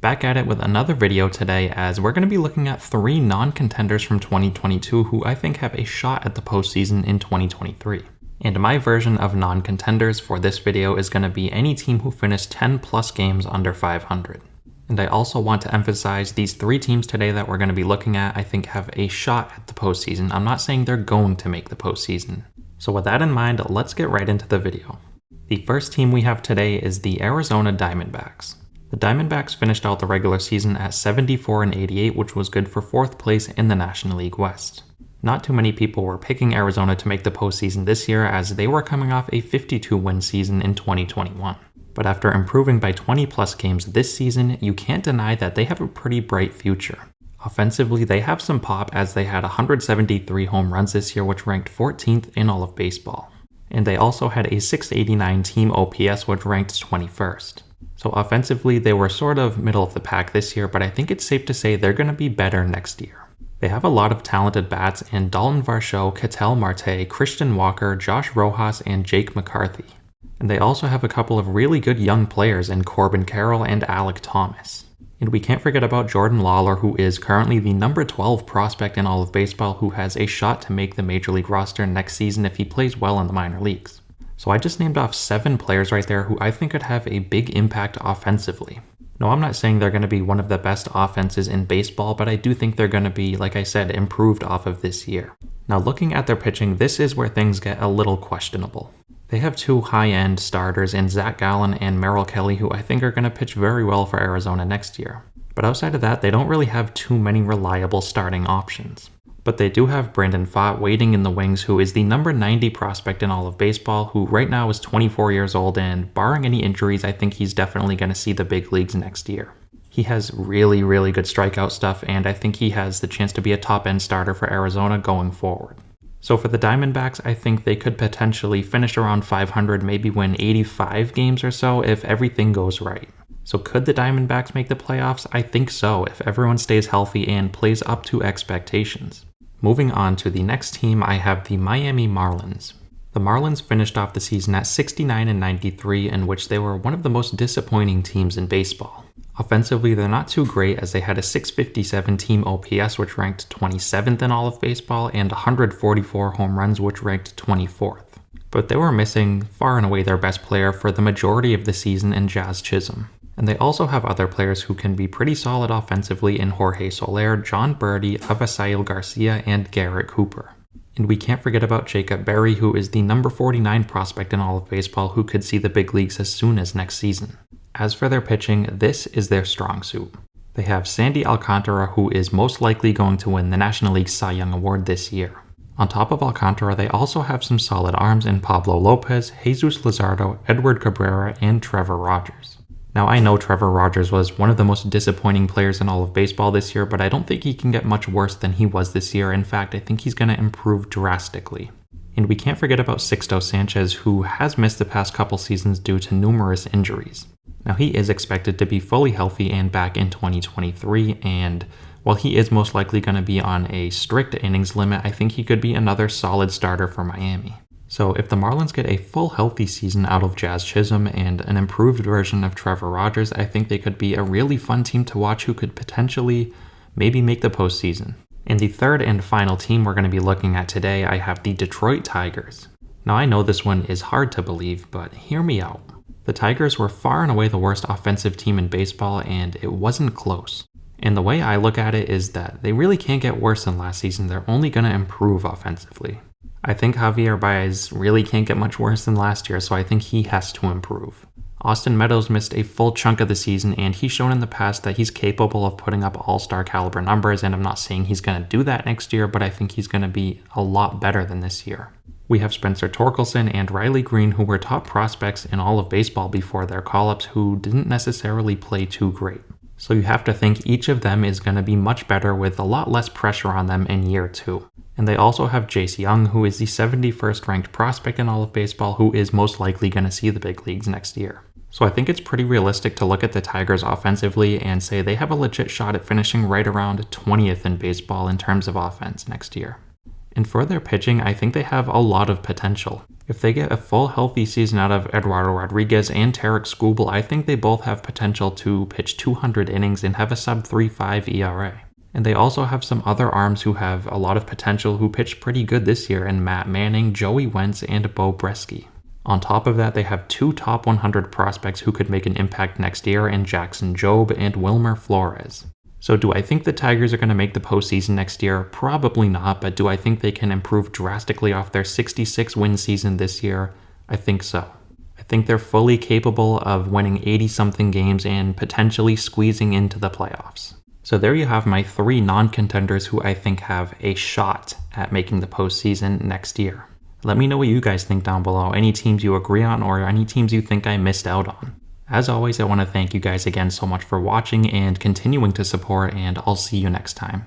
Back at it with another video today, as we're going to be looking at 3 non-contenders from 2022 who I think have a shot at the postseason in 2023. And my version of non-contenders for this video is going to be any team who finished 10 plus games under 500. And I also want to emphasize these 3 teams today that we're going to be looking at I think have a shot at the postseason. I'm not saying they're going to make the postseason. So with that in mind, let's get right into the video. The first team we have today is the Arizona Diamondbacks. The Diamondbacks finished out the regular season at 74-88, which was good for 4th place in the National League West. Not too many people were picking Arizona to make the postseason this year, as they were coming off a 52-win season in 2021. But after improving by 20 plus games this season, you can't deny that they have a pretty bright future. Offensively, they have some pop, as they had 173 home runs this year, which ranked 14th in all of baseball. And they also had a 689 team OPS, which ranked 21st. So offensively, they were sort of middle of the pack this year, but I think it's safe to say they're going to be better next year. They have a lot of talented bats in Dalton Varsho, Ketel Marte, Christian Walker, Josh Rojas, and Jake McCarthy. And they also have a couple of really good young players in Corbin Carroll and Alek Thomas. And we can't forget about Jordan Lawler, who is currently the number 12 prospect in all of baseball, who has a shot to make the major league roster next season if he plays well in the minor leagues. So I just named off 7 players right there who I think could have a big impact offensively. No, I'm not saying they're going to be one of the best offenses in baseball, but I do think they're going to be, like I said, improved off of this year. Now looking at their pitching, this is where things get a little questionable. They have 2 high-end starters in Zach Gallen and Merrill Kelly, who I think are going to pitch very well for Arizona next year. But outside of that, they don't really have too many reliable starting options. But they do have Brandon Pfaadt waiting in the wings, who is the number 90 prospect in all of baseball, who right now is 24 years old, and barring any injuries, I think he's definitely going to see the big leagues next year. He has really good strikeout stuff, and I think he has the chance to be a top-end starter for Arizona going forward. So for the Diamondbacks, I think they could potentially finish around 500, maybe win 85 games or so if everything goes right. So could the Diamondbacks make the playoffs? I think so, if everyone stays healthy and plays up to expectations. Moving on to the next team, I have the Miami Marlins. The Marlins finished off the season at 69-93, in which they were one of the most disappointing teams in baseball. Offensively, they're not too great, as they had a 657 team OPS, which ranked 27th in all of baseball, and 144 home runs, which ranked 24th. But they were missing far and away their best player for the majority of the season in Jazz Chisholm. And they also have other players who can be pretty solid offensively in Jorge Soler, John Birdie, Avisail Garcia, and Garrett Cooper. And we can't forget about Jacob Berry, who is the number 49 prospect in all of baseball, who could see the big leagues as soon as next season. As for their pitching, this is their strong suit. They have Sandy Alcantara, who is most likely going to win the National League Cy Young Award this year. On top of Alcantara, they also have some solid arms in Pablo Lopez, Jesus Luzardo, Edward Cabrera, and Trevor Rogers. Now, I know Trevor Rogers was one of the most disappointing players in all of baseball this year, but I don't think he can get much worse than he was this year. In fact, I think he's going to improve drastically. And we can't forget about Sixto Sanchez, who has missed the past couple seasons due to numerous injuries. Now, he is expected to be fully healthy and back in 2023, and while he is most likely going to be on a strict innings limit, I think he could be another solid starter for Miami. So if the Marlins get a full healthy season out of Jazz Chisholm and an improved version of Trevor Rogers, I think they could be a really fun team to watch who could potentially maybe make the postseason. And the third and final team we're going to be looking at today, I have the Detroit Tigers. Now I know this one is hard to believe, but hear me out. The Tigers were far and away the worst offensive team in baseball, and it wasn't close. And the way I look at it is that they really can't get worse than last season, they're only going to improve offensively. I think Javier Baez really can't get much worse than last year, so I think he has to improve. Austin Meadows missed a full chunk of the season, and he's shown in the past that he's capable of putting up all-star caliber numbers, and I'm not saying he's going to do that next year, but I think he's going to be a lot better than this year. We have Spencer Torkelson and Riley Green, who were top prospects in all of baseball before their call-ups, who didn't necessarily play too great. So you have to think each of them is going to be much better with a lot less pressure on them in year 2. And they also have Jace Young, who is the 71st ranked prospect in all of baseball, who is most likely going to see the big leagues next year. So I think it's pretty realistic to look at the Tigers offensively and say they have a legit shot at finishing right around 20th in baseball in terms of offense next year. And for their pitching, I think they have a lot of potential. If they get a full healthy season out of Eduardo Rodriguez and Tarek Skubal, I think they both have potential to pitch 200 innings and have a sub 3.5 ERA. And they also have some other arms who have a lot of potential who pitched pretty good this year in Matt Manning, Joey Wentz, and Bo Bresky. On top of that, they have 2 top 100 prospects who could make an impact next year in Jackson Jobe and Wilmer Flores. So do I think the Tigers are going to make the postseason next year? Probably not, but do I think they can improve drastically off their 66-win season this year? I think so. I think they're fully capable of winning 80-something games and potentially squeezing into the playoffs. So there you have my 3 non-contenders who I think have a shot at making the postseason next year. Let me know what you guys think down below, any teams you agree on or any teams you think I missed out on. As always, I want to thank you guys again so much for watching and continuing to support, and I'll see you next time.